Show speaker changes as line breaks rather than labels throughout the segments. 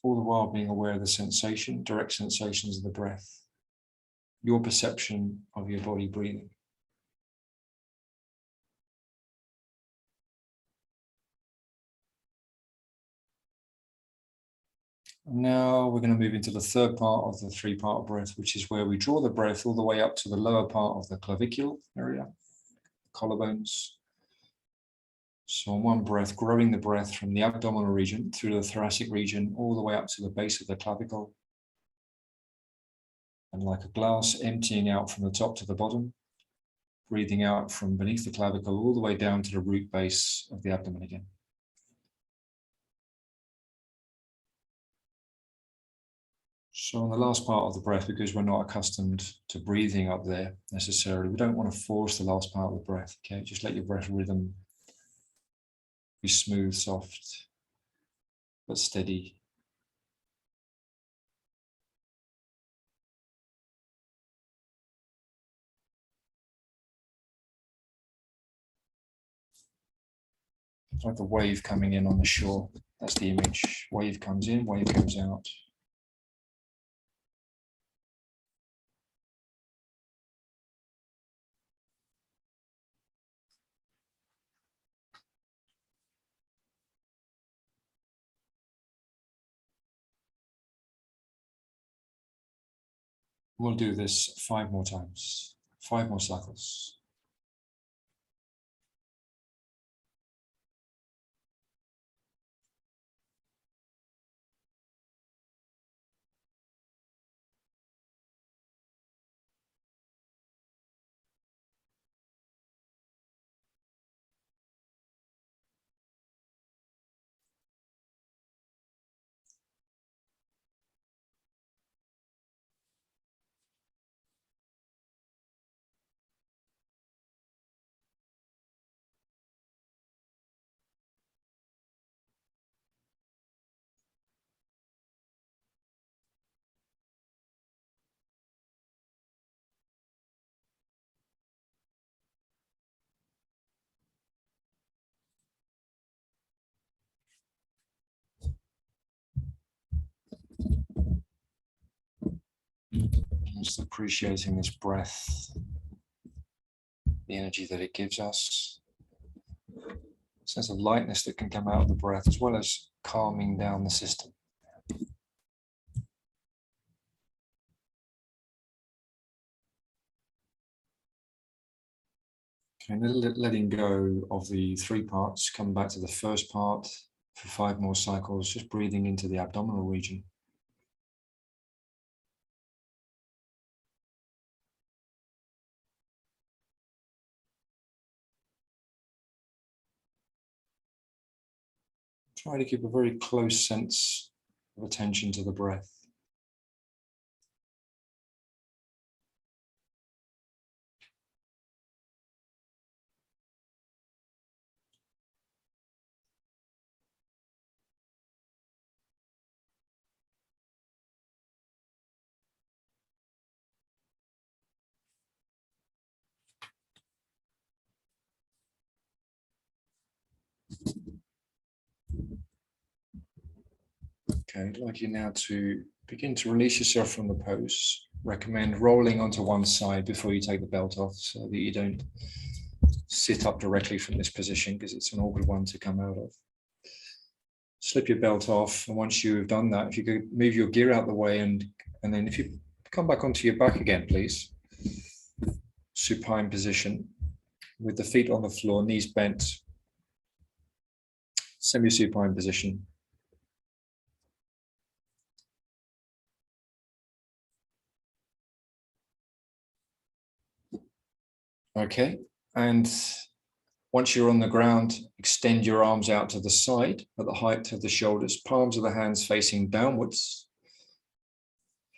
all the while being aware of the sensation, direct sensations of the breath, your perception of your body breathing. Now we're going to move into the third part of the three-part breath, which is where we draw the breath all the way up to the lower part of the clavicle area, collarbones. So on one breath, growing the breath from the abdominal region through the thoracic region, all the way up to the base of the clavicle. And like a glass, emptying out from the top to the bottom, breathing out from beneath the clavicle all the way down to the root base of the abdomen again. So on the last part of the breath, because we're not accustomed to breathing up there necessarily, we don't want to force the last part of the breath, okay? Just let your breath rhythm be smooth, soft, but steady. It's like the wave coming in on the shore. That's the image. Wave comes in, wave goes out. We'll do this 5 more times, 5 more cycles. Just appreciating this breath, the energy that it gives us, a sense of lightness that can come out of the breath, as well as calming down the system. Okay, letting go of the 3 parts, come back to the first part for 5 more cycles, just breathing into the abdominal region. Try to keep a very close sense of attention to the breath. Okay, I'd like you now to begin to release yourself from the pose. Recommend rolling onto one side before you take the belt off, so that you don't sit up directly from this position, because it's an awkward one to come out of. Slip your belt off, and once you've done that, if you could move your gear out the way, and then if you come back onto your back again, please. Supine position with the feet on the floor, knees bent, semi-supine position. Okay, and once you're on the ground, extend your arms out to the side at the height of the shoulders, palms of the hands facing downwards.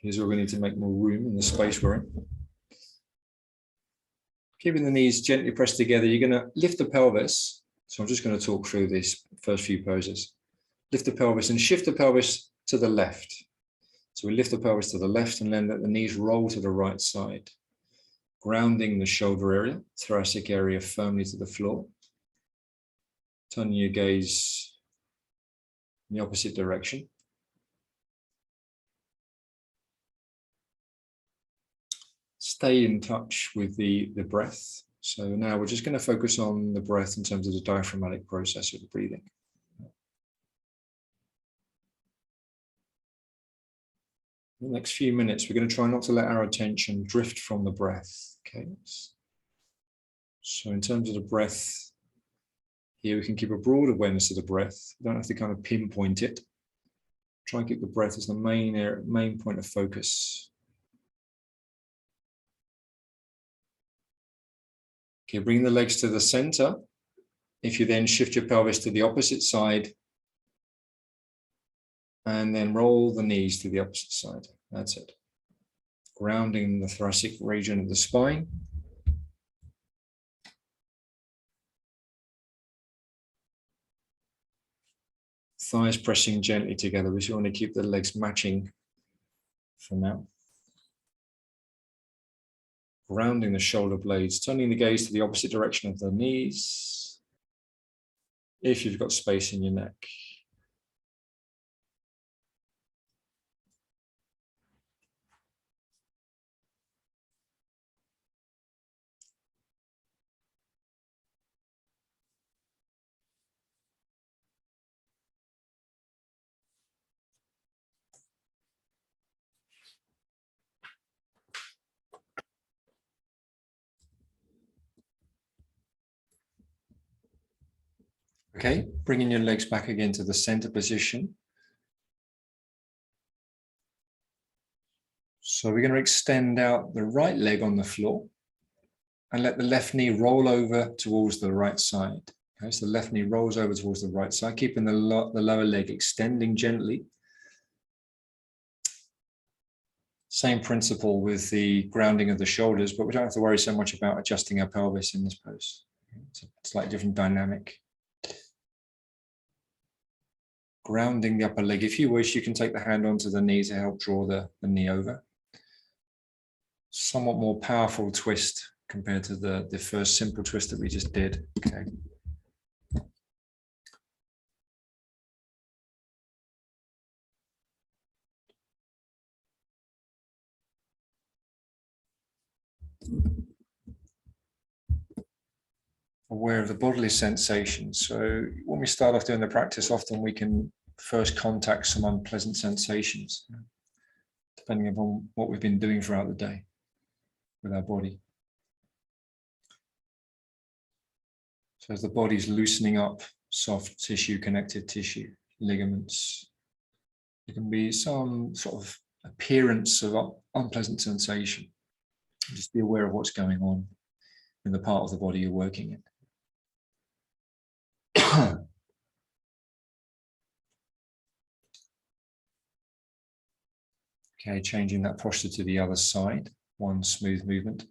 Here's where we need to make more room in the space we're in. Keeping the knees gently pressed together, you're going to lift the pelvis. So I'm just going to talk through these first few poses. Lift the pelvis and shift the pelvis to the left. So we lift the pelvis to the left and then let the knees roll to the right side, grounding the shoulder area, thoracic area firmly to the floor. Turning your gaze in the opposite direction. stay in touch with the breath. So now we're just going to focus on the breath in terms of the diaphragmatic process of the breathing. In the next few minutes, we're going to try not to let our attention drift from the breath. Okay. So in terms of the breath, here we can keep a broad awareness of the breath. You don't have to kind of pinpoint it. Try and keep the breath as the main point of focus. Okay, bring the legs to the center. If you then shift your pelvis to the opposite side, and then roll the knees to the opposite side. That's it. Grounding the thoracic region of the spine. Thighs pressing gently together. We just want to keep the legs matching for now. Grounding the shoulder blades, turning the gaze to the opposite direction of the knees. If you've got space in your neck. Okay, bringing your legs back again to the center position. So we're going to extend out the right leg on the floor and let the left knee roll over towards the right side. Okay, so the left knee rolls over towards the right side, keeping the lower leg extending gently. Same principle with the grounding of the shoulders, but we don't have to worry so much about adjusting our pelvis in this pose. It's a slightly different dynamic. Grounding the upper leg. If you wish, you can take the hand onto the knee to help draw the knee over. Somewhat more powerful twist compared to the first simple twist that we just did. Okay. Aware of the bodily sensations. So when we start off doing the practice, often we can first contact some unpleasant sensations, depending upon what we've been doing throughout the day with our body. So as the body's loosening up, soft tissue, connective tissue, ligaments, there can be some sort of appearance of unpleasant sensation. Just be aware of what's going on in the part of the body you're working in. Okay, changing that posture to the other side, one smooth movement.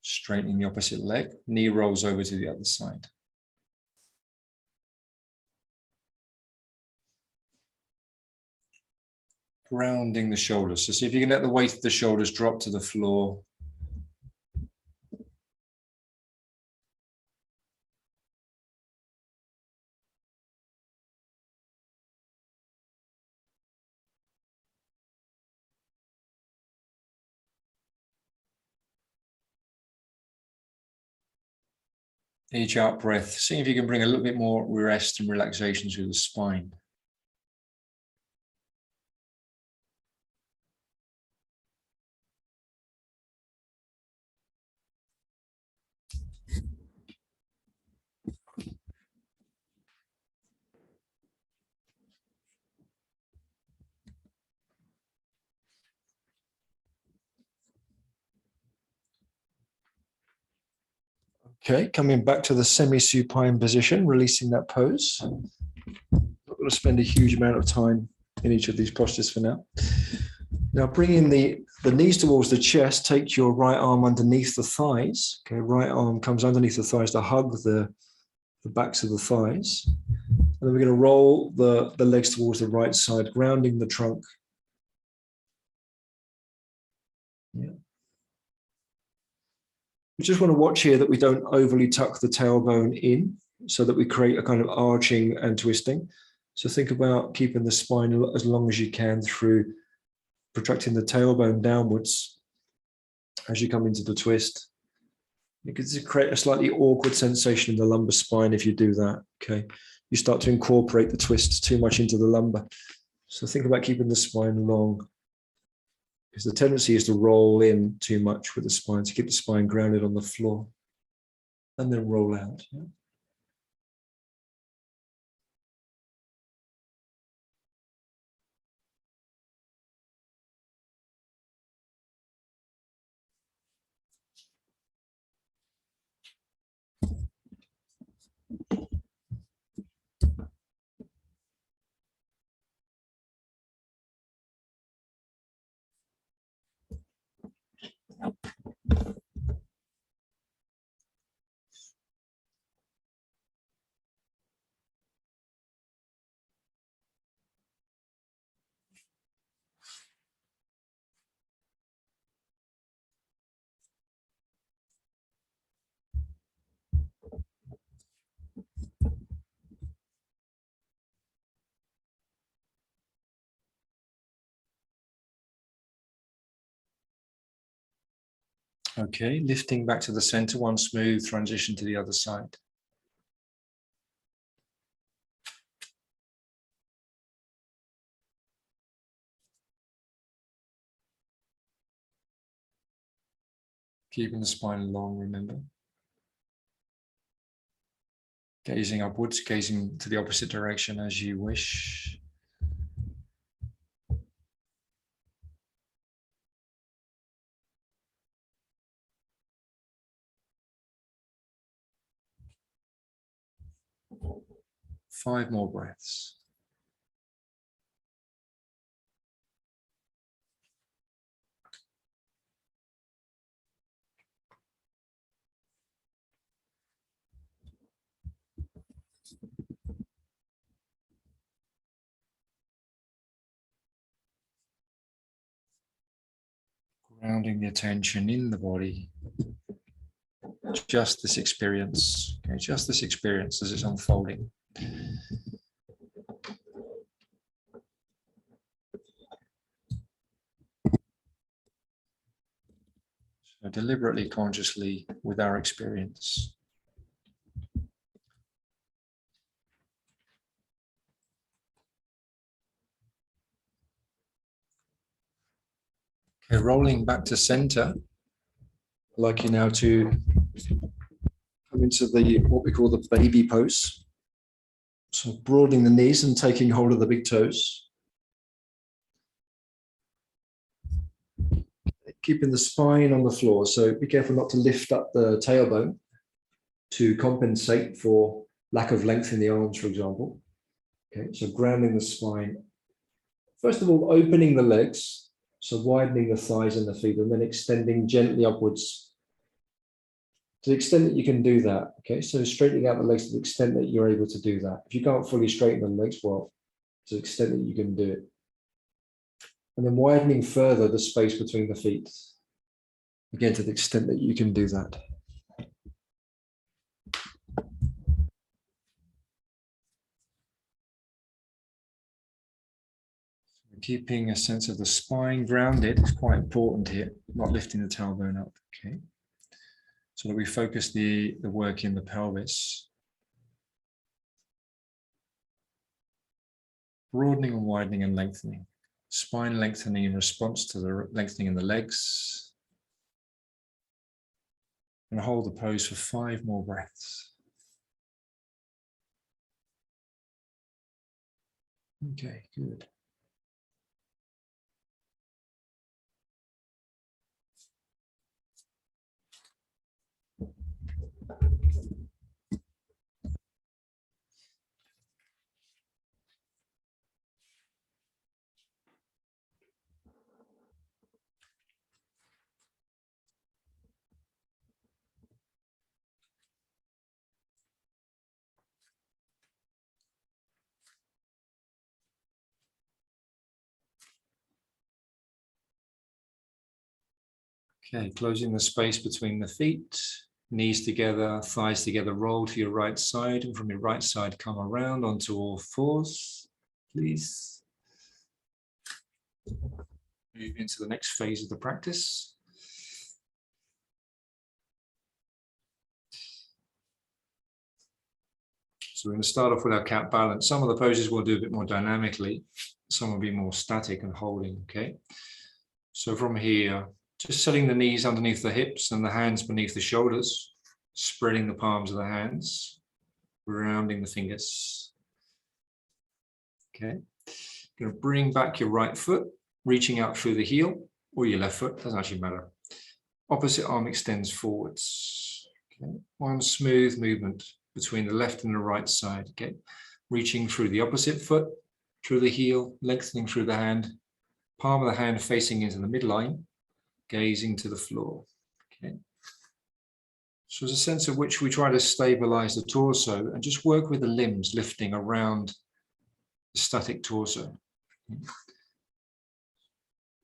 Straightening the opposite leg, knee rolls over to the other side. Grounding the shoulders. So see if you can let the weight of the shoulders drop to the floor. Each out breath, see if you can bring a little bit more rest and relaxation through the spine. Okay, coming back to the semi-supine position, releasing that pose. Not going to spend a huge amount of time in each of these postures for now. Now bringing the knees towards the chest, take your right arm underneath the thighs. Okay, right arm comes underneath the thighs to hug the backs of the thighs. And then we're going to roll the legs towards the right side, grounding the trunk. Yeah. We just want to watch here that we don't overly tuck the tailbone in so that we create a kind of arching and twisting. So think about keeping the spine as long as you can through protracting the tailbone downwards as you come into the twist. You can create a slightly awkward sensation in the lumbar spine if you do that, okay? You start to incorporate the twist too much into the lumbar. So think about keeping the spine long, because the tendency is to roll in too much with the spine, to keep the spine grounded on the floor and then roll out. Yeah? Okay, lifting back to the center, one smooth transition to the other side. Keeping the spine long, remember. Gazing upwards, gazing to the opposite direction as you wish. Five more breaths. Grounding the attention in the body. Just this experience, okay, just this experience as it's unfolding. So deliberately, consciously, with our experience. Okay, rolling back to center. I'd like you now to come into what we call the baby pose. So broadening the knees and taking hold of the big toes. Keeping the spine on the floor. So be careful not to lift up the tailbone to compensate for lack of length in the arms, for example. Okay, so grounding the spine. First of all, opening the legs. So widening the thighs and the feet, and then extending gently upwards to the extent that you can do that. Okay, so straightening out the legs to the extent that you're able to do that. If you can't fully straighten the legs, well, to the extent that you can do it. And then widening further the space between the feet. Again, to the extent that you can do that. Keeping a sense of the spine grounded is quite important here, not lifting the tailbone up, okay? So that we focus the work in the pelvis. Broadening and widening and lengthening. Spine lengthening in response to the lengthening in the legs. And hold the pose for 5 more breaths. Okay, good. Okay, closing the space between the feet, knees together, thighs together, roll to your right side, and from your right side, come around onto all fours, please. move into the next phase of the practice. So we're going to start off with our cat balance. Some of the poses we'll do a bit more dynamically. Some will be more static and holding, okay? So from here, just setting the knees underneath the hips and the hands beneath the shoulders, spreading the palms of the hands, rounding the fingers. Okay, going to bring back your right foot, reaching out through the heel, or your left foot, doesn't actually matter. Opposite arm extends forwards. Okay, one smooth movement between the left and the right side. Okay, reaching through the opposite foot, through the heel, lengthening through the hand, palm of the hand facing into the midline, gazing to the floor. Okay. So there's a sense of which we try to stabilize the torso and just work with the limbs lifting around the static torso.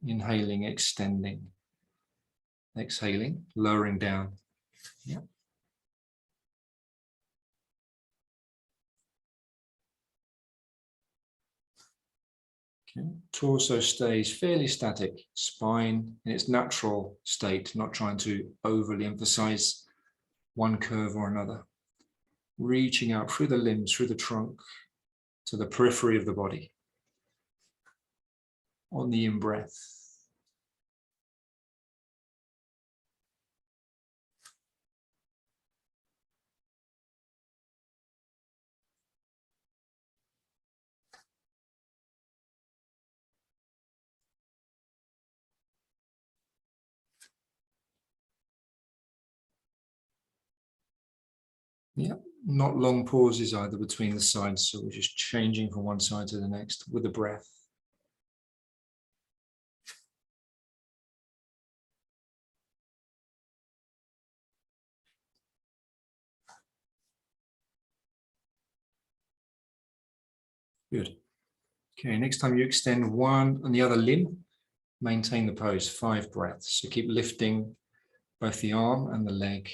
Inhaling, extending. Exhaling, lowering down. Yeah. Okay. Torso stays fairly static, spine in its natural state, not trying to overly emphasize one curve or another. Reaching out through the limbs, through the trunk, to the periphery of the body. On the in-breath. Yeah, not long pauses either between the sides, so we're just changing from one side to the next with the breath. Good. Okay, next time you extend one and the other limb, maintain the pose, 5 breaths. So keep lifting both the arm and the leg.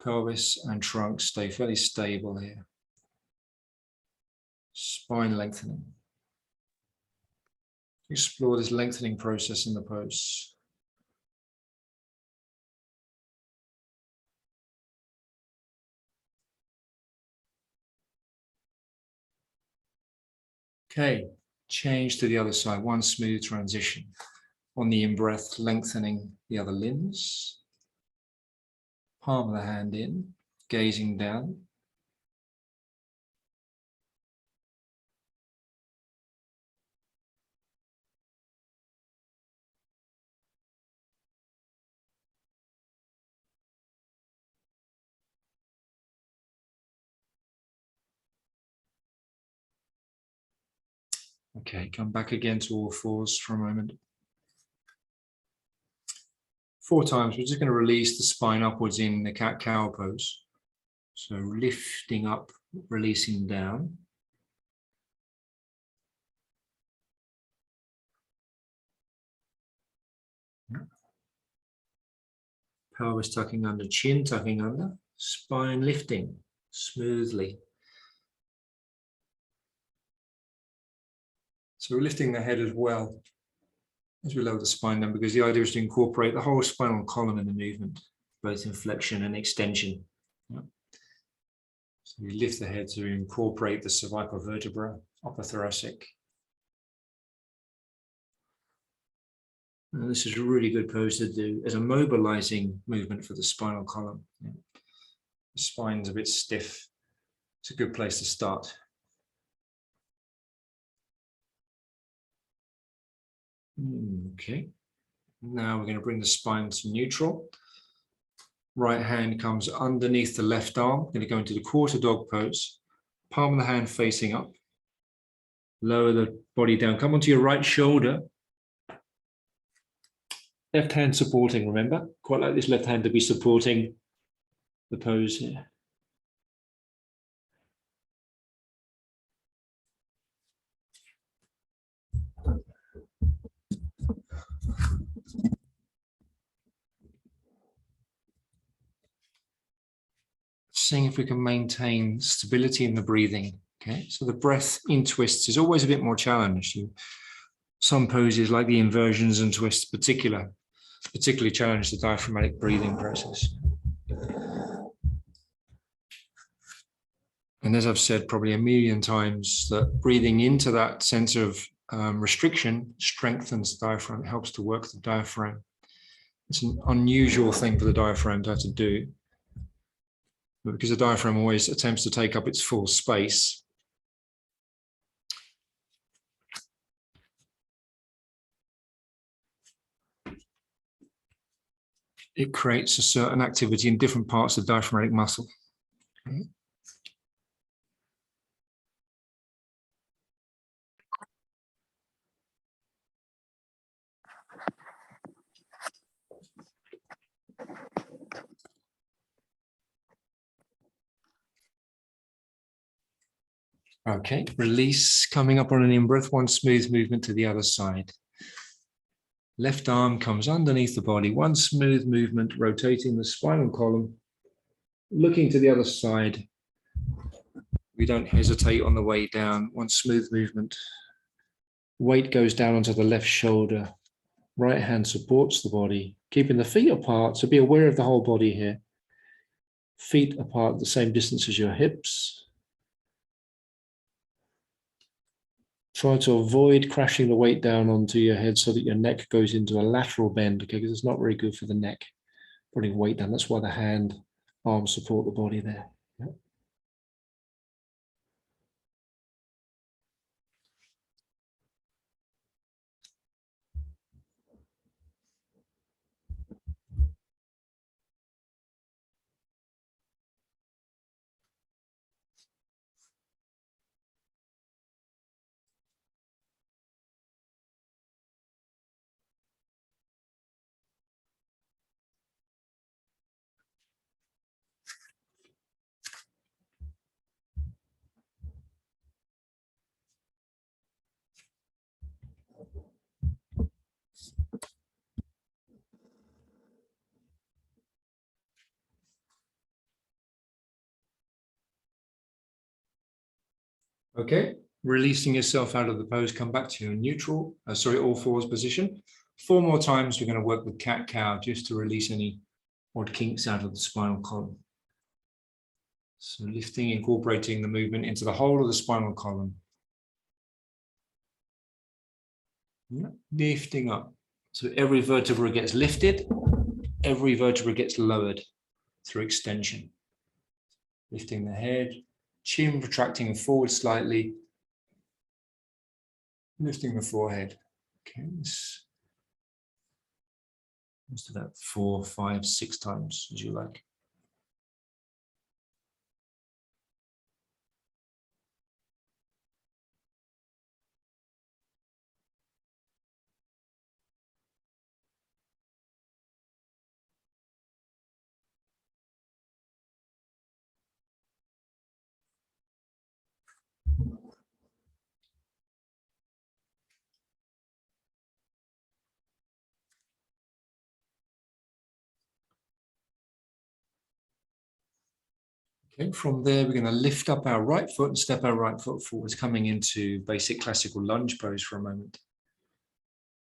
Pelvis and trunk stay fairly stable here. Spine lengthening. Explore this lengthening process in the pose. Okay, change to the other side, one smooth transition. On the in-breath, lengthening the other limbs. Palm of the hand in, gazing down. Okay, come back again to all fours for a moment. 4 times, we're just going to release the spine upwards in the cat-cow pose. So lifting up, releasing down. Pelvis tucking under, chin tucking under, spine lifting smoothly. So we're lifting the head as well as we lower the spine down, because the idea is to incorporate the whole spinal column in the movement, both in flexion and extension. Yeah. So we lift the head to incorporate the cervical vertebra, upper thoracic. And this is a really good pose to do as a mobilizing movement for the spinal column. Yeah. The spine's a bit stiff. It's a good place to start. Okay, now we're going to bring the spine to neutral. Right hand comes underneath the left arm. Going to go into the quarter dog pose. Palm of the hand facing up. Lower the body down. Come onto your right shoulder. Left hand supporting, remember? Quite like this left hand to be supporting the pose here. Seeing if we can maintain stability in the breathing. Okay, so the breath in twists is always a bit more challenged. You some poses like the inversions and twists particularly challenge the diaphragmatic breathing process. And as I've said probably a million times, that breathing into that sense of restriction strengthens the diaphragm, helps to work the diaphragm. It's an unusual thing for the diaphragm to have to do, but because the diaphragm always attempts to take up its full space, it creates a certain activity in different parts of the diaphragmatic muscle. Okay, release, coming up on an in-breath, one smooth movement to the other side. Left arm comes underneath the body, one smooth movement, rotating the spinal column, looking to the other side. We don't hesitate on the way down, one smooth movement. Weight goes down onto the left shoulder. Right hand supports the body, keeping the feet apart, so be aware of the whole body here. Feet apart the same distance as your hips. Try to avoid crashing the weight down onto your head so that your neck goes into a lateral bend, okay, because it's not very good for the neck, putting weight down. That's why the hand, arms support the body there. Yeah. Okay, releasing yourself out of the pose, come back to your neutral, all fours position. 4 more times, we're going to work with cat-cow just to release any odd kinks out of the spinal column. So lifting, incorporating the movement into the whole of the spinal column. Yeah. Lifting up. So every vertebra gets lifted, every vertebra gets lowered through extension. Lifting the head, chin protracting forward slightly, lifting the forehead. Okay, let's do that 4, 5, 6 times as you like. Okay, from there, we're going to lift up our right foot and step our right foot forwards, coming into basic classical lunge pose for a moment.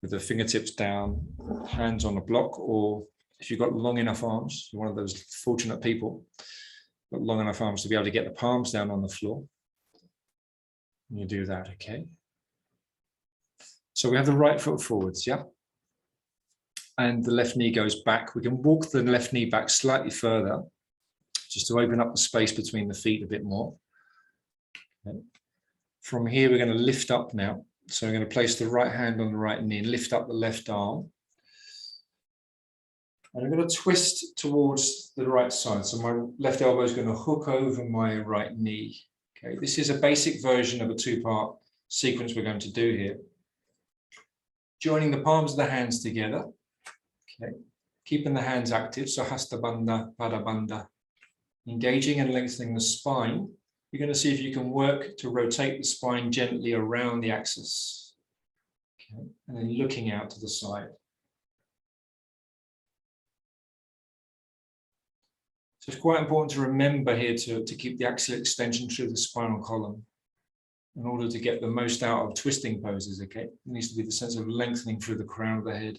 With the fingertips down, hands on a block, or if you've got long enough arms, you're one of those fortunate people, got long enough arms to be able to get the palms down on the floor. And you do that, okay? So we have the right foot forwards, yeah? And the left knee goes back. We can walk the left knee back slightly further, just to open up the space between the feet a bit more. Okay. From here, we're going to lift up now. So I'm going to place the right hand on the right knee and lift up the left arm. And I'm going to twist towards the right side. So my left elbow is going to hook over my right knee. Okay, this is a basic version of a 2-part sequence we're going to do here. Joining the palms of the hands together. Okay, keeping the hands active. So hasta bandha, pada bandha. Engaging and lengthening the spine. You're going to see if you can work to rotate the spine gently around the axis. Okay. And then looking out to the side. So it's quite important to remember here to keep the axial extension through the spinal column. in order to get the most out of twisting poses, okay? It needs to be the sense of lengthening through the crown of the head.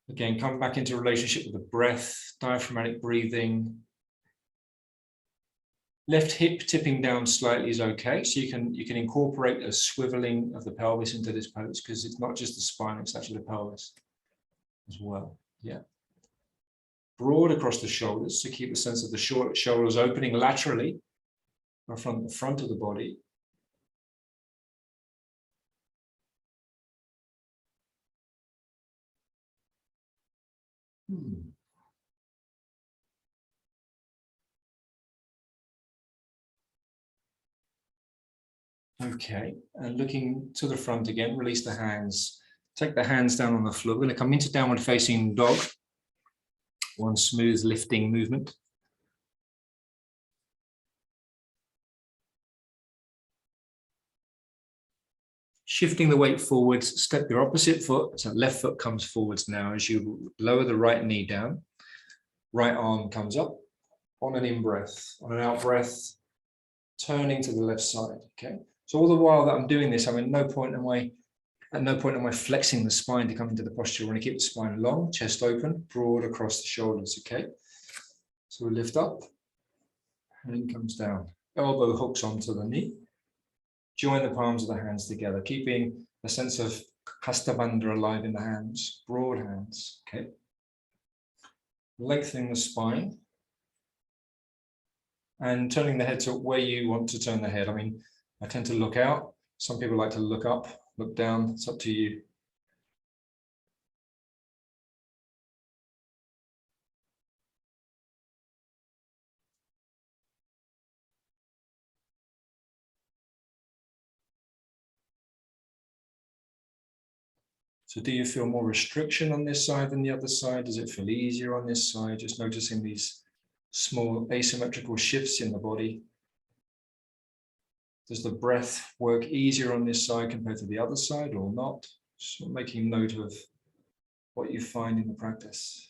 Again, come back into relationship with the breath, diaphragmatic breathing. Left hip tipping down slightly is okay. So you can incorporate a swiveling of the pelvis into this pose, because it's not just the spine, it's actually the pelvis as well. Yeah. Broad across the shoulders, so keep the sense of the short shoulders opening laterally from the front of the body. Okay, and looking to the front again, release the hands. Take the hands down on the floor. We're going to come into downward facing dog. One smooth lifting movement. Shifting the weight forwards, step your opposite foot, so left foot comes forwards now as you lower the right knee down. Right arm comes up on an in-breath. On an out-breath, turning to the left side, okay? So all the while that I'm doing this, I'm at no point am I flexing the spine to come into the posture. I want to keep the spine long, chest open, broad across the shoulders, okay? So we lift up, hand comes down, elbow hooks onto the knee. Join the palms of the hands together, keeping a sense of Hasta Bandha alive in the hands, broad hands, okay? Lengthening the spine and turning the head to where you want to turn the head. I mean, I tend to look out. Some people like to look up, look down. It's up to you. So do you feel more restriction on this side than the other side? Does it feel easier on this side? Just noticing these small asymmetrical shifts in the body. Does the breath work easier on this side compared to the other side or not? Just making note of what you find in the practice.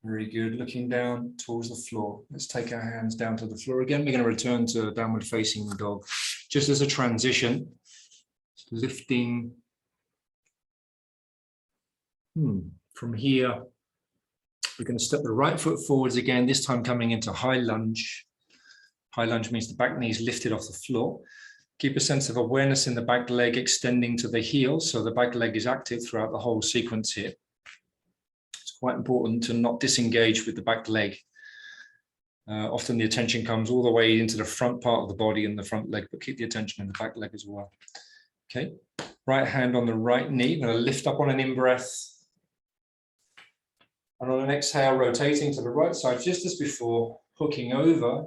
Very good. Looking down towards the floor. Let's take our hands down to the floor again. We're going to return to downward facing dog. Just as a transition, lifting from here. We're going to step the right foot forwards again, this time coming into high lunge. High lunge means the back knee is lifted off the floor. Keep a sense of awareness in the back leg extending to the heel, so the back leg is active throughout the whole sequence here. Quite important to not disengage with the back leg. Often the attention comes all the way into the front part of the body and the front leg, but keep the attention in the back leg as well. Okay, right hand on the right knee. I'm going to lift up on an in-breath. And on an exhale, rotating to the right side, just as before, hooking over.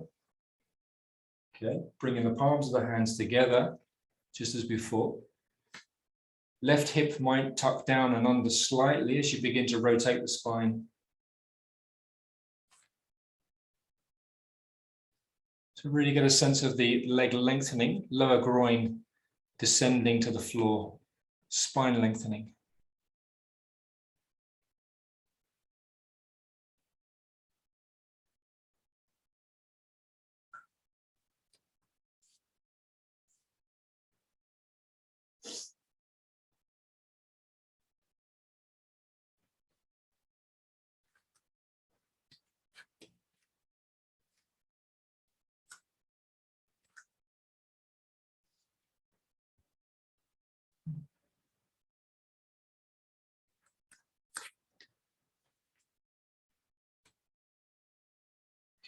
Okay, bringing the palms of the hands together, just as before. Left hip might tuck down and under slightly as you begin to rotate the spine. So really get a sense of the leg lengthening, lower groin descending to the floor, spine lengthening.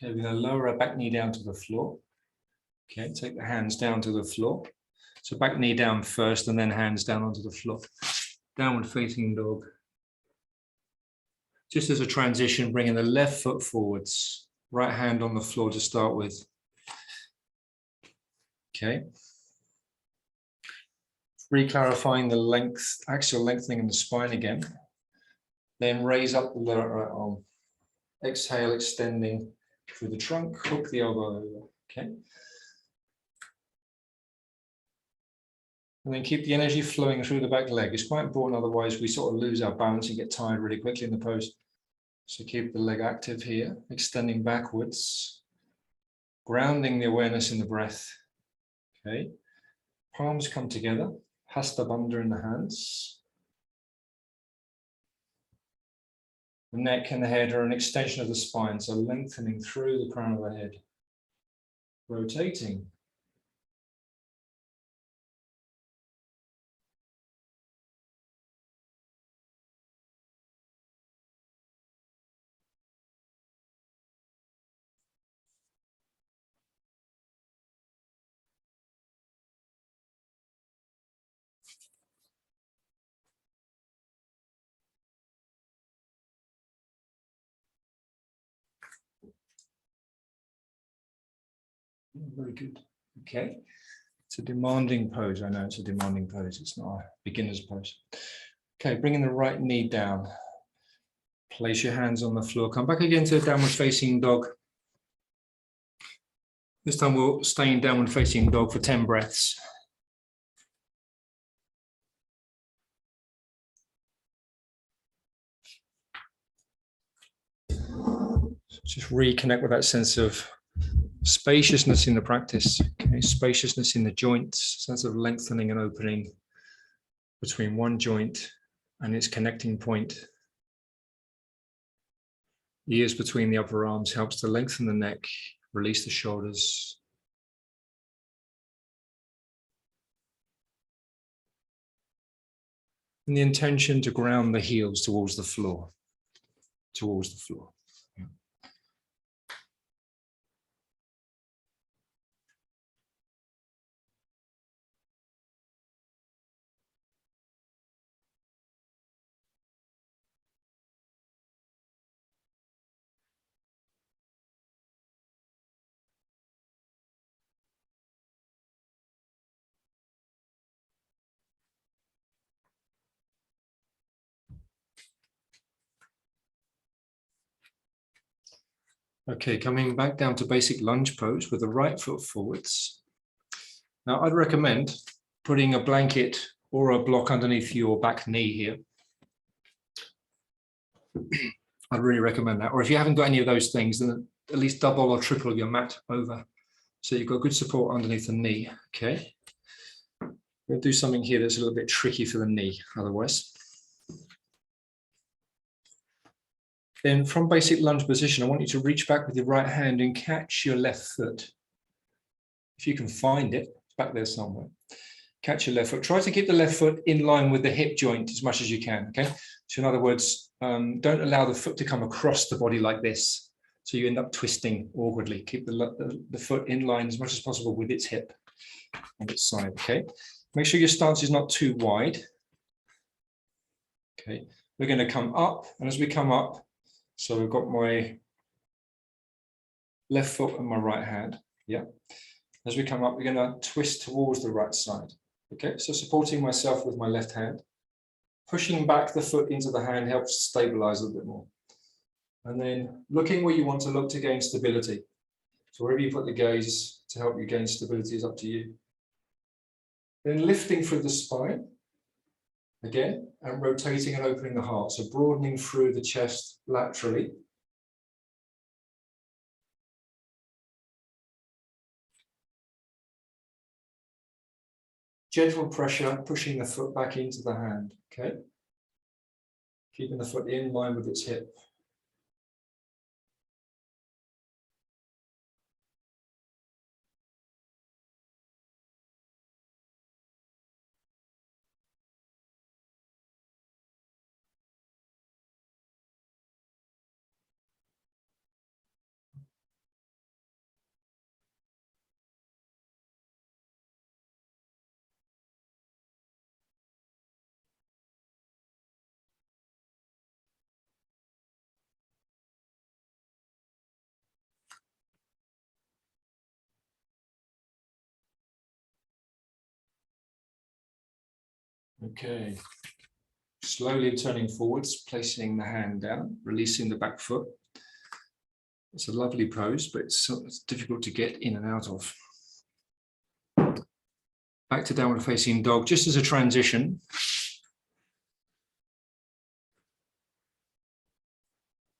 Okay, we're going to lower our back knee down to the floor. Okay, take the hands down to the floor. So back knee down first and then hands down onto the floor. Downward facing dog. Just as a transition, bringing the left foot forwards. Right hand on the floor to start with. Okay. Re-clarifying the length, axial lengthening in the spine again. Then raise up the right arm. Exhale, extending through the trunk, hook the elbow over. Okay. And then keep the energy flowing through the back leg. It's quite important, otherwise we sort of lose our balance and get tired really quickly in the pose. So keep the leg active here, extending backwards, grounding the awareness in the breath. Okay. Palms come together, hasta bandha in the hands. The neck and the head are an extension of the spine, so lengthening through the crown of the head. Rotating. Very good. Okay. It's a demanding pose. I know it's a demanding pose. It's not a beginner's pose. Okay, bringing the right knee down. Place your hands on the floor. Come back again to a downward facing dog. This time we'll stay in downward facing dog for 10 breaths. Just reconnect with that sense of spaciousness in the practice. Okay, spaciousness in the joints, sense of lengthening and opening between one joint and its connecting point. The ears between the upper arms helps to lengthen the neck, release the shoulders. And the intention to ground the heels towards the floor, towards the floor. Okay, coming back down to basic lunge pose with the right foot forwards. Now, I'd recommend putting a blanket or a block underneath your back knee here. I'd really recommend that. Or if you haven't got any of those things, then at least double or triple your mat over. So you've got good support underneath the knee, okay? We'll do something here that's a little bit tricky for the knee otherwise. Then from basic lunge position, I want you to reach back with your right hand and catch your left foot. If you can find it, it's back there somewhere. Catch your left foot. Try to keep the left foot in line with the hip joint as much as you can, okay? So in other words, don't allow the foot to come across the body like this. So you end up twisting awkwardly. Keep the foot in line as much as possible with its hip on its side, okay? Make sure your stance is not too wide. Okay, we're going to come up, and as we come up, so we've got my left foot and my right hand, yeah. As we come up, we're going to twist towards the right side, okay? So supporting myself with my left hand, pushing back the foot into the hand helps stabilize a little bit more. And then looking where you want to look to gain stability. So wherever you put the gaze to help you gain stability is up to you. Then lifting through the spine, again, and rotating and opening the heart. So broadening through the chest laterally. Gentle pressure, pushing the foot back into the hand, okay? Keeping the foot in line with its hip. Okay. Slowly turning forwards, placing the hand down, releasing the back foot. It's a lovely pose, but it's difficult to get in and out of. Back to downward facing dog, just as a transition.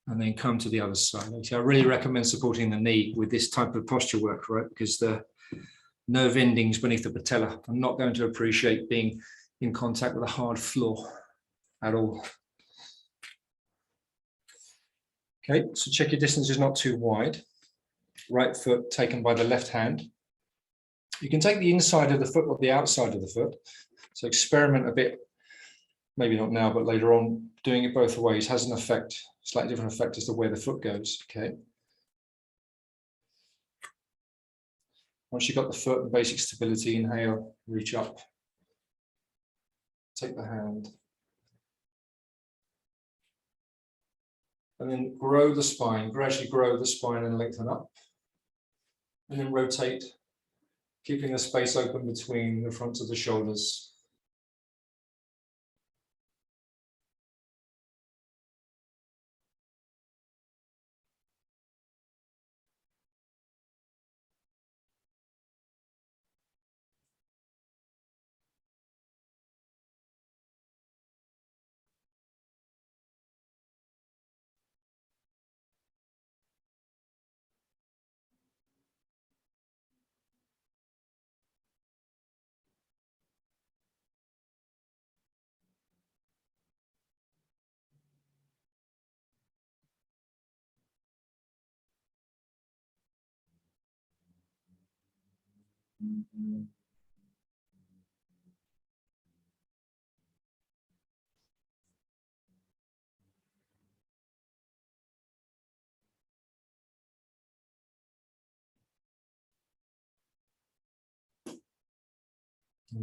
And then come to the other side. Okay, I really recommend supporting the knee with this type of posture work, right? Because the nerve endings beneath the patella are not going to appreciate being in contact with a hard floor at all. Okay, so check your distance is not too wide. Right foot taken by the left hand. You can take the inside of the foot or the outside of the foot. So experiment a bit, maybe not now, but later on. Doing it both ways has an effect, slightly different effect as to where the foot goes. Okay. Once you've got the foot and basic stability, inhale, reach up. Take the hand. And then grow the spine, gradually grow the spine and lengthen up. And then rotate, keeping the space open between the fronts of the shoulders.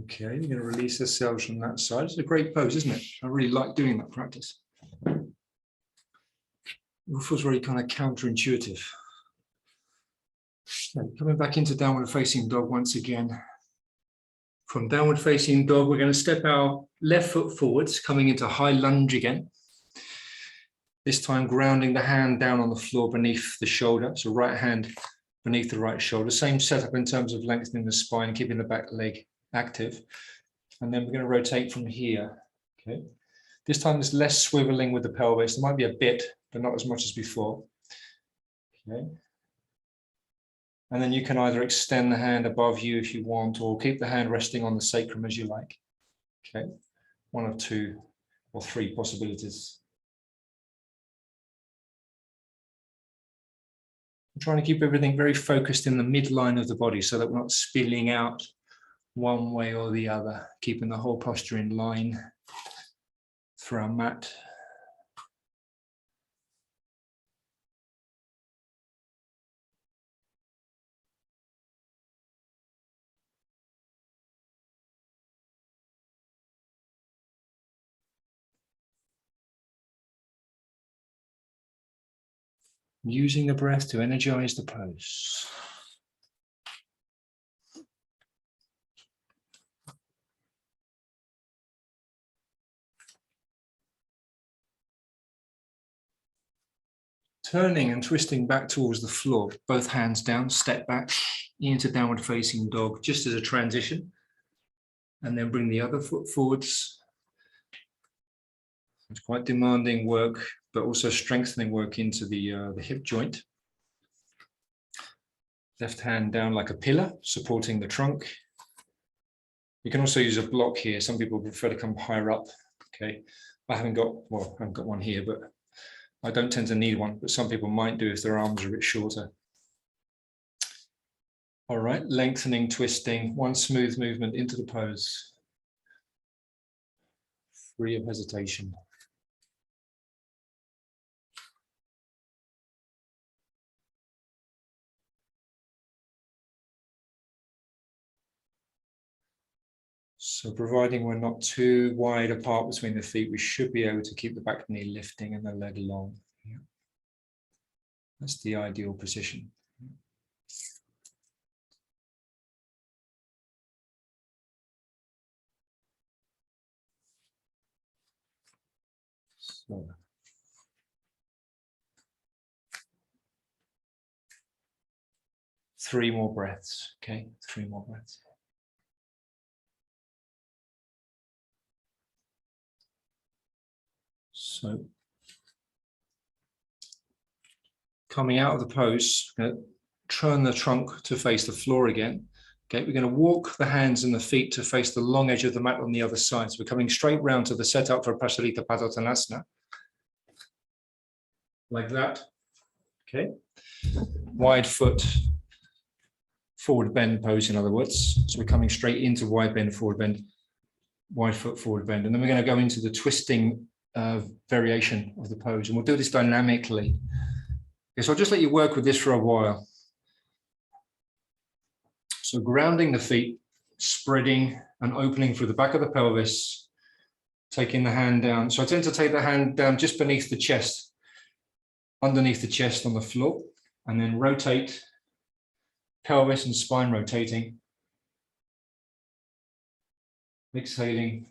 Okay, you're going to release the cells from that side. It's a great pose, isn't it? I really like doing that practice. It feels very kind of counterintuitive. Okay, coming back into downward facing dog once again. From downward facing dog, we're going to step our left foot forwards, coming into high lunge again. This time grounding the hand down on the floor beneath the shoulder. So right hand beneath the right shoulder. Same setup in terms of lengthening the spine, keeping the back leg active. And then we're going to rotate from here. Okay. This time there's less swiveling with the pelvis. There might be a bit, but not as much as before. Okay. And then you can either extend the hand above you if you want, or keep the hand resting on the sacrum as you like. Okay. One of two or three possibilities. I'm trying to keep everything very focused in the midline of the body so that we're not spilling out one way or the other, keeping the whole posture in line for our mat. Using the breath to energize the pose. Turning and twisting back towards the floor, both hands down, step back into downward facing dog, just as a transition. And then bring the other foot forwards. It's quite demanding work, but also strengthening work into the hip joint. Left hand down like a pillar, supporting the trunk. You can also use a block here. Some people prefer to come higher up. Okay, I haven't got one here, but I don't tend to need one, but some people might do if their arms are a bit shorter. All right, lengthening, twisting, one smooth movement into the pose. Free of hesitation. So providing we're not too wide apart between the feet, we should be able to keep the back knee lifting and the leg long. Yeah. That's the ideal position. So. Three more breaths, okay? 3 more breaths. So, coming out of the pose, turn the trunk to face the floor again. Okay, we're going to walk the hands and the feet to face the long edge of the mat on the other side. So we're coming straight round to the setup for Prasarita Padottanasana. Like that. Okay. Wide foot, forward bend pose, in other words. So we're coming straight into wide bend, forward bend, wide foot, forward bend. And then we're going to go into the twisting variation of the pose. And we'll do this dynamically. Okay, so I'll just let you work with this for a while. So grounding the feet, spreading and opening through the back of the pelvis, taking the hand down. So I tend to take the hand down just beneath the chest, underneath the chest on the floor, and then rotate, pelvis and spine rotating. Exhaling,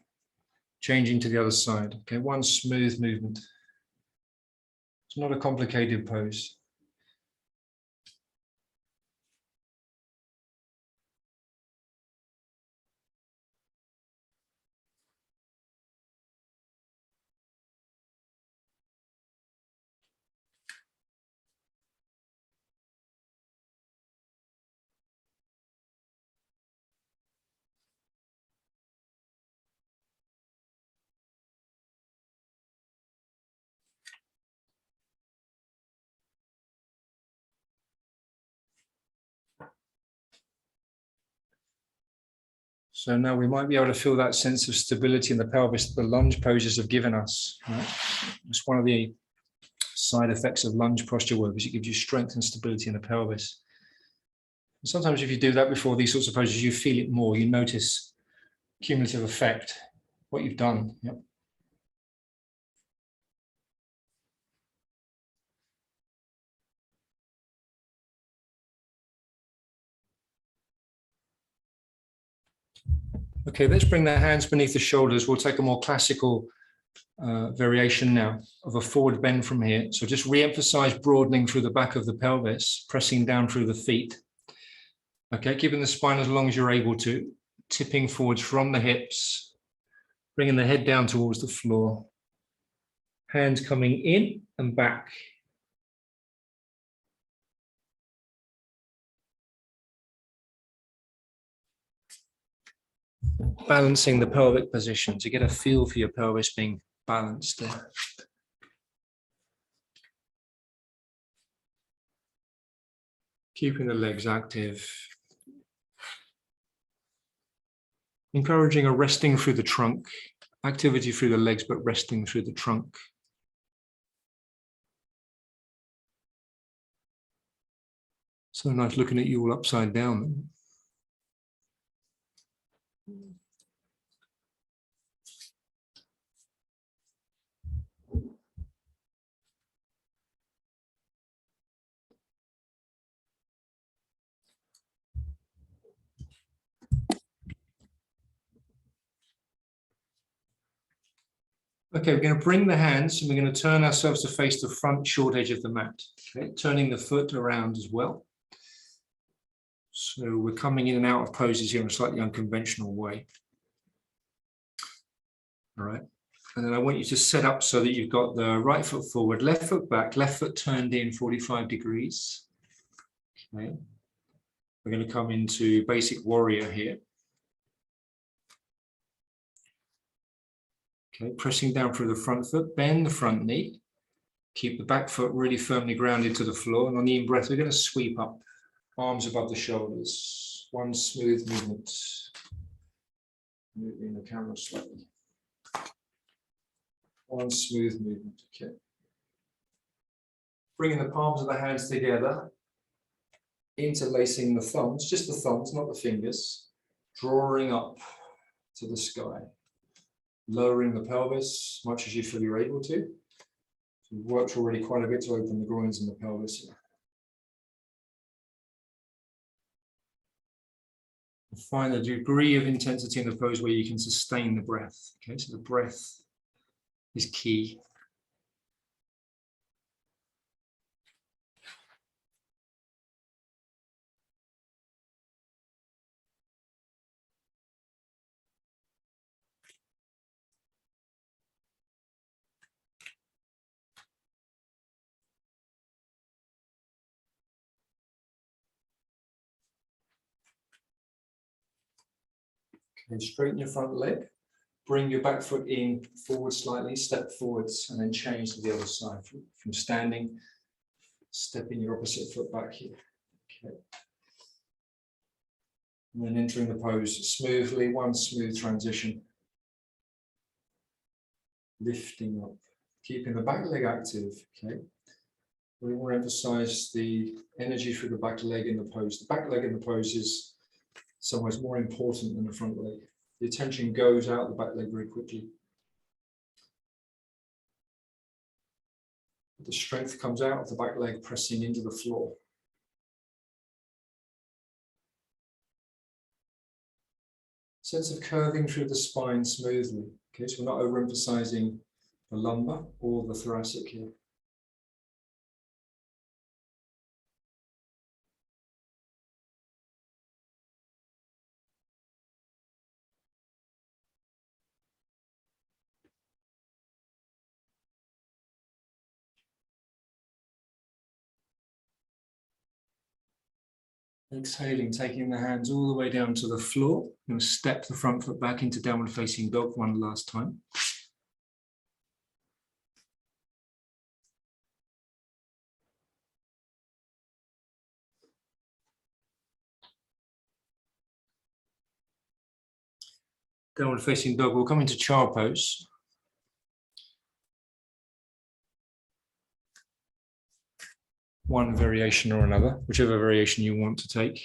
changing to the other side. Okay, one smooth movement. It's not a complicated pose. So now we might be able to feel that sense of stability in the pelvis that the lunge poses have given us. Right? It's one of the side effects of lunge posture work, is it gives you strength and stability in the pelvis. And sometimes if you do that before these sorts of poses, you feel it more, you notice cumulative effect, what you've done. Yep. Okay, let's bring the hands beneath the shoulders. We'll take a more classical variation now of a forward bend from here. So just re-emphasize broadening through the back of the pelvis, pressing down through the feet. Okay, keeping the spine as long as you're able to, tipping forwards from the hips, bringing the head down towards the floor. Hands coming in and back. Balancing the pelvic position to get a feel for your pelvis being balanced there. Keeping the legs active. Encouraging a resting through the trunk, activity through the legs, but resting through the trunk. So nice looking at you all upside down. Okay, we're going to bring the hands and we're going to turn ourselves to face the front short edge of the mat. Okay, turning the foot around as well. So we're coming in and out of poses here in a slightly unconventional way. All right. And then I want you to set up so that you've got the right foot forward, left foot back, left foot turned in 45 degrees. Okay. We're going to come into basic warrior here. Okay, pressing down through the front foot, bend the front knee. Keep the back foot really firmly grounded to the floor. And on the in-breath, we're going to sweep up, arms above the shoulders. One smooth movement. Moving the camera slightly. One smooth movement, okay. Bringing the palms of the hands together, interlacing the thumbs, just the thumbs, not the fingers, drawing up to the sky, lowering the pelvis as much as you feel you're able to. So we've worked already quite a bit to open the groins and the pelvis. And find a degree of intensity in the pose where you can sustain the breath. Okay, so the breath is key. Okay, straighten your front leg. Bring your back foot in forward slightly, step forwards, and then change to the other side. From standing, stepping your opposite foot back here. Okay. And then entering the pose smoothly, one smooth transition. Lifting up, keeping the back leg active. Okay. We want to emphasize the energy through the back leg in the pose. The back leg in the pose is somewhat more important than the front leg. The attention goes out the back leg very quickly. The strength comes out of the back leg pressing into the floor. Sense of curving through the spine smoothly. Okay, so we're not overemphasizing the lumbar or the thoracic here. Exhaling, taking the hands all the way down to the floor. You'll step the front foot back into downward facing dog one last time. Downward facing dog, we'll come into child pose. One variation or another, whichever variation you want to take.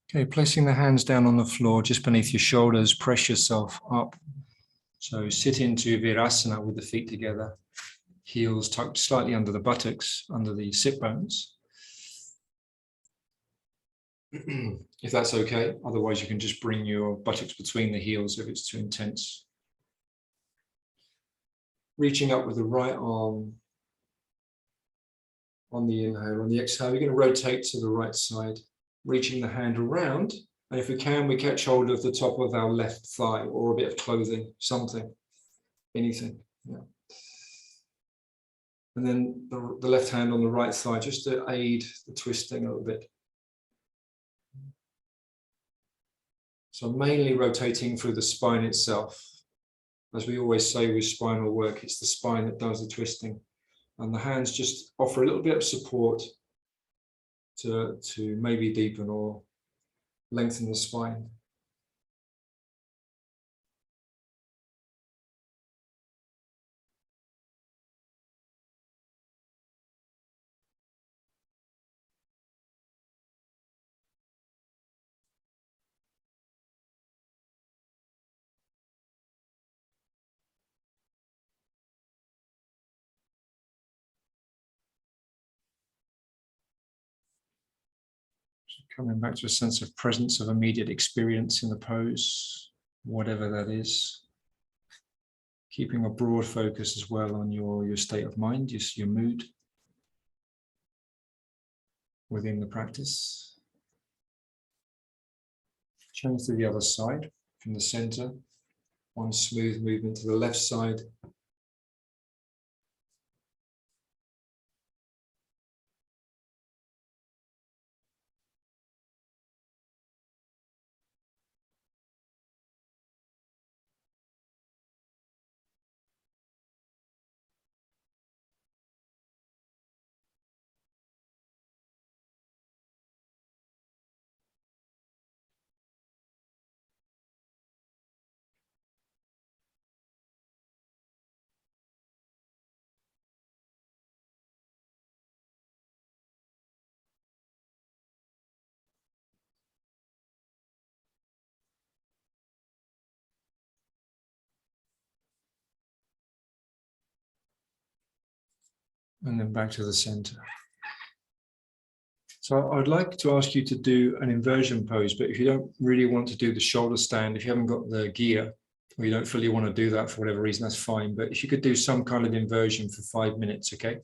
Okay, placing the hands down on the floor just beneath your shoulders, press yourself up. So sit into Virasana with the feet together, heels tucked slightly under the buttocks, under the sit bones. If that's okay, otherwise you can just bring your buttocks between the heels if it's too intense. Reaching up with the right arm on the inhale. On the exhale, you're going to rotate to the right side, reaching the hand around. And if we can, we catch hold of the top of our left thigh or a bit of clothing, something, anything. Yeah. And then the left hand on the right thigh, just to aid the twisting a little bit. So mainly rotating through the spine itself. As we always say with spinal work, it's the spine that does the twisting. And the hands just offer a little bit of support to maybe deepen or lengthen the spine. Coming back to a sense of presence, of immediate experience in the pose, whatever that is. Keeping a broad focus as well on your state of mind, just your mood within the practice. Change to the other side from the center. One smooth movement to the left side. and then back to the center. So I'd like to ask you to do an inversion pose, but if you don't really want to do the shoulder stand, if you haven't got the gear, or you don't fully want to do that for whatever reason, that's fine. But if you could do some kind of inversion for 5 minutes, okay?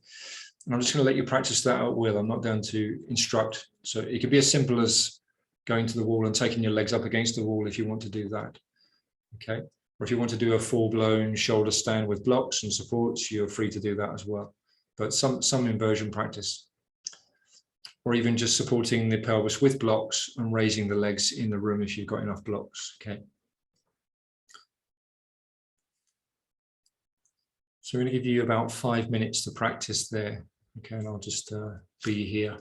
And I'm just going to let you practice that at will. I'm not going to instruct. So it could be as simple as going to the wall and taking your legs up against the wall if you want to do that, okay? Or if you want to do a full-blown shoulder stand with blocks and supports, you're free to do that as well. But some inversion practice. Or even just supporting the pelvis with blocks and raising the legs in the room if you've got enough blocks, okay? So I'm going to give you about 5 minutes to practice there, okay? And I'll just be here.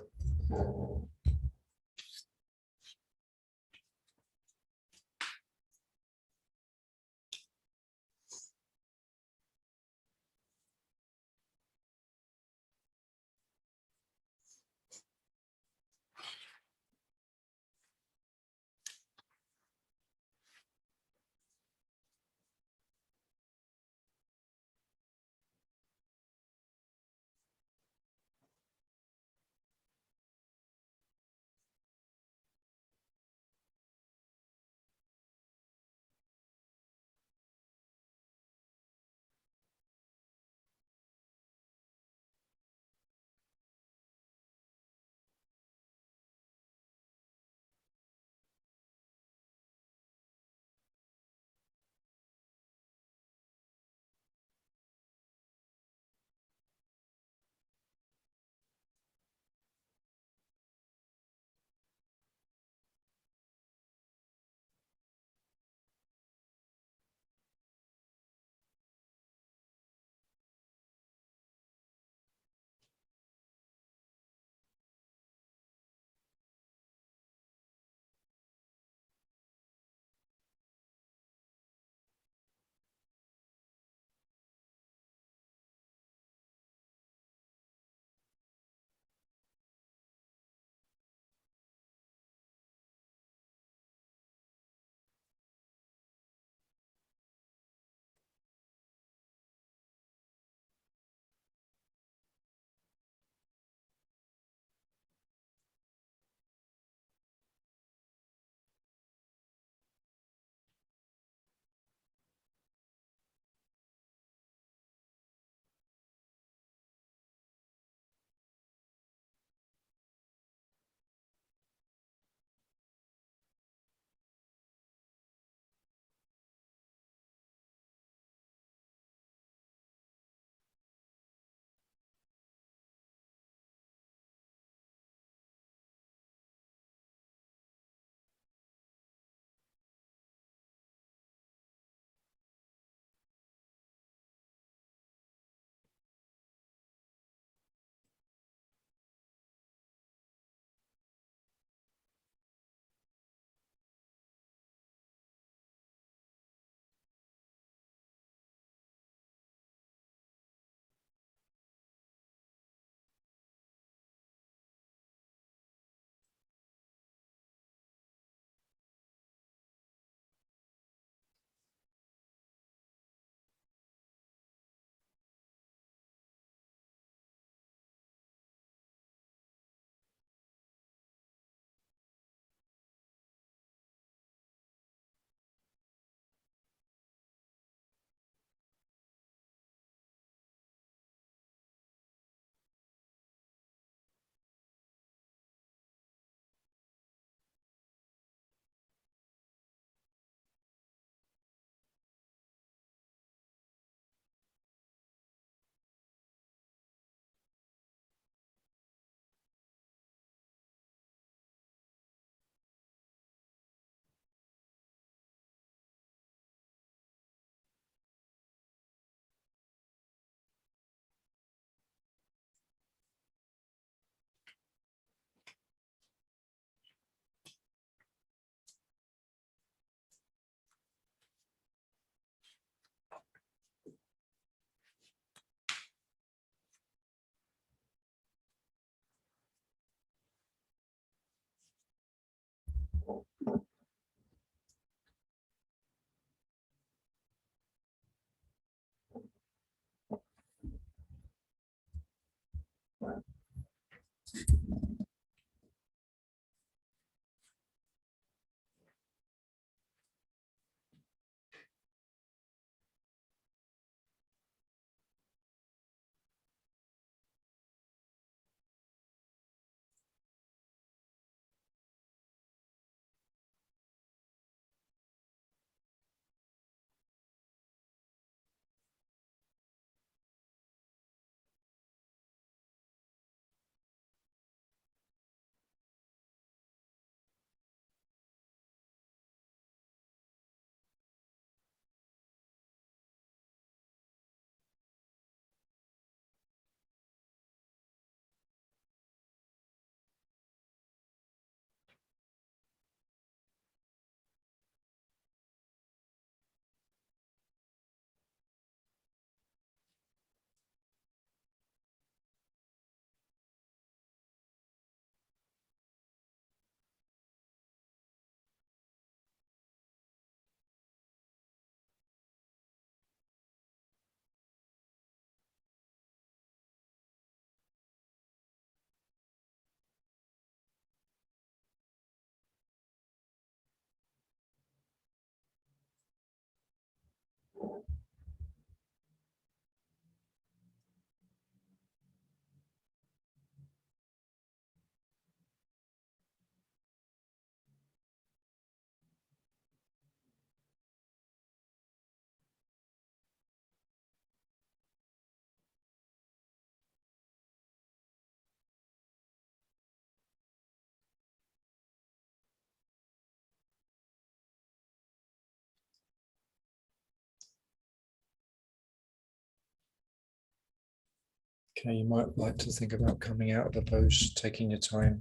Okay, you might like to think about coming out of the pose, taking your time.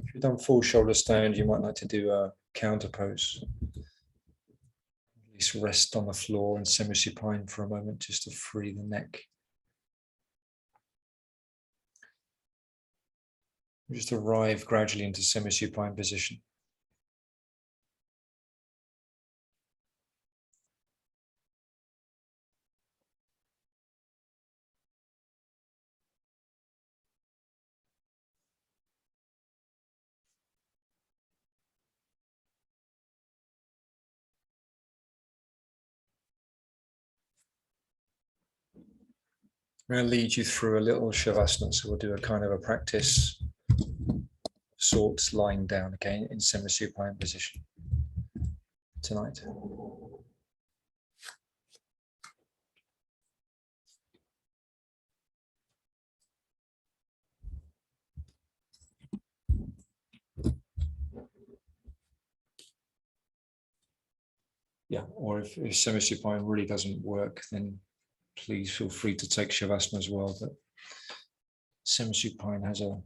If you've done full shoulder stand, you might like to do a counter pose. At least rest on the floor and semi-supine for a moment just to free the neck. Just arrive gradually into semi-supine position. I'm going to lead you through a little shavasana, so we'll do a kind of a practice sorts lying down again in semi-supine position tonight. Yeah, or if semi-supine really doesn't work, then please feel free to take shavasana as well, but semi-supine has a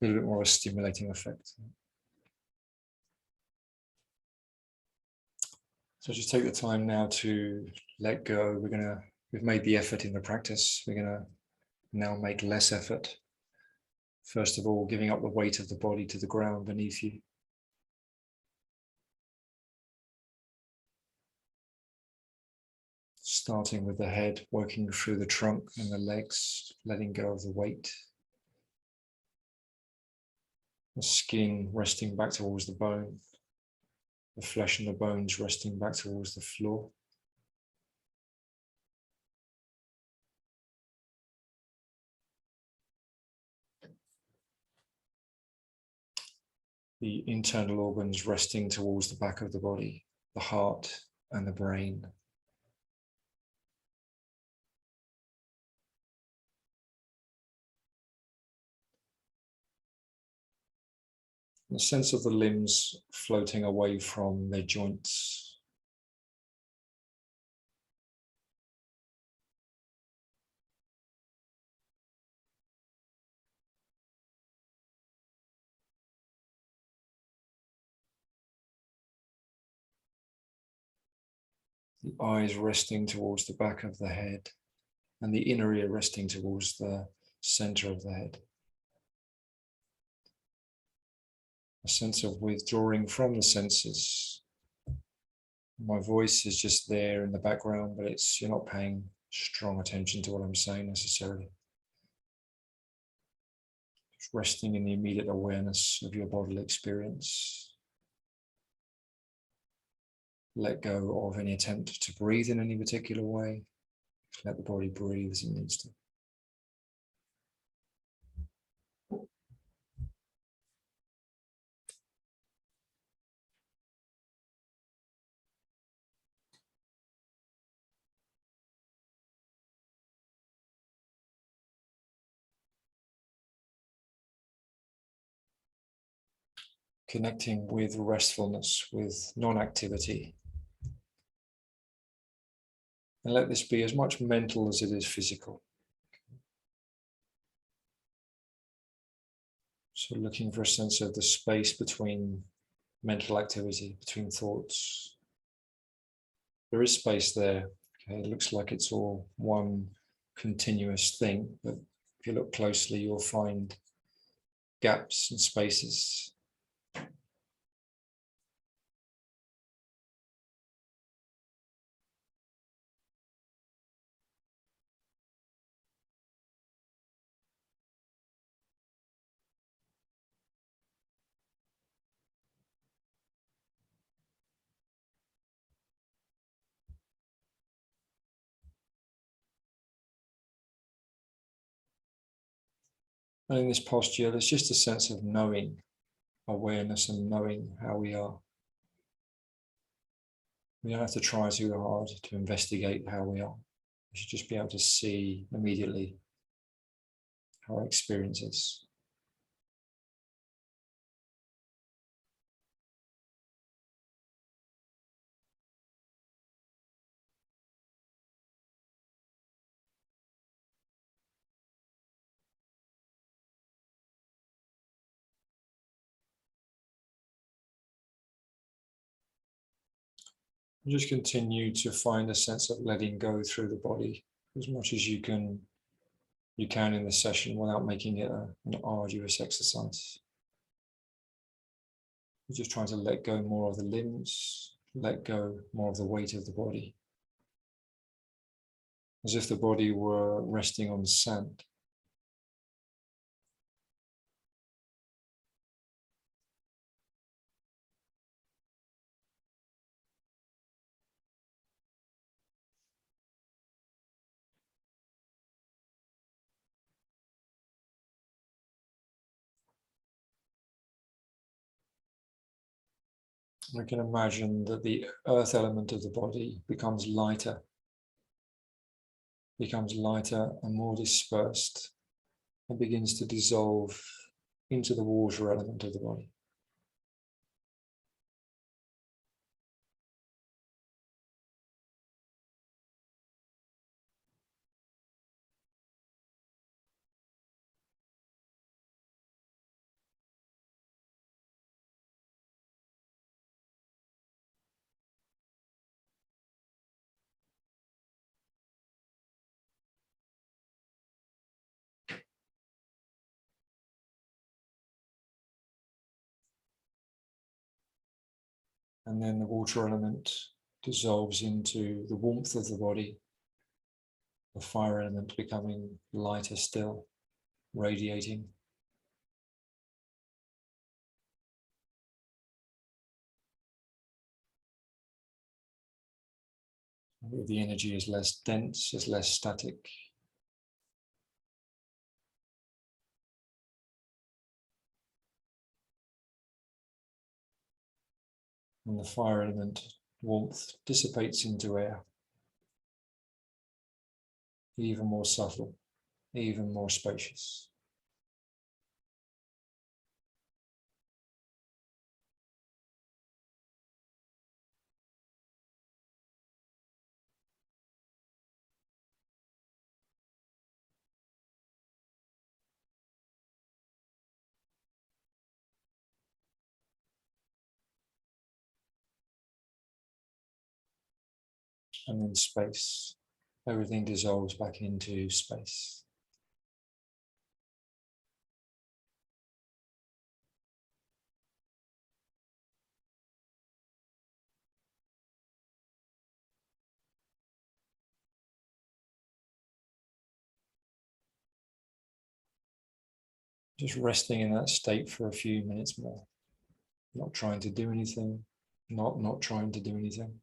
little bit more of a stimulating effect. So just take the time now to let go. We've made the effort in the practice. We're gonna now make less effort. First of all, giving up the weight of the body to the ground beneath you. Starting with the head, working through the trunk and the legs, letting go of the weight. The skin resting back towards the bone. The flesh and the bones resting back towards the floor. The internal organs resting towards the back of the body, the heart and the brain. The sense of the limbs floating away from their joints. The eyes resting towards the back of the head and the inner ear resting towards the center of the head. A sense of withdrawing from the senses. My voice is just there in the background, but you're not paying strong attention to what I'm saying necessarily. Just resting in the immediate awareness of your bodily experience. Let go of any attempt to breathe in any particular way. Let the body breathe as it needs to. Connecting with restfulness, with non-activity. And let this be as much mental as it is physical. So looking for a sense of the space between mental activity, between thoughts. There is space there. Okay? It looks like it's all one continuous thing, but if you look closely, you'll find gaps and spaces. And in this posture, there's just a sense of knowing, awareness and knowing how we are. We don't have to try too hard to investigate how we are. We should just be able to see immediately how our experience is. Just continue to find a sense of letting go through the body as much as you can in the session without making it an arduous exercise. You're just trying to let go more of the limbs, let go more of the weight of the body, as if the body were resting on sand. We can imagine that the earth element of the body becomes lighter and more dispersed, and begins to dissolve into the water element of the body. And then the water element dissolves into the warmth of the body, the fire element becoming lighter still, radiating. The energy is less dense, is less static. And the fire element, warmth, dissipates into air. Even more subtle, even more spacious. And then space. Everything dissolves back into space. Just resting in that state for a few minutes more. Not trying to do anything, not trying to do anything.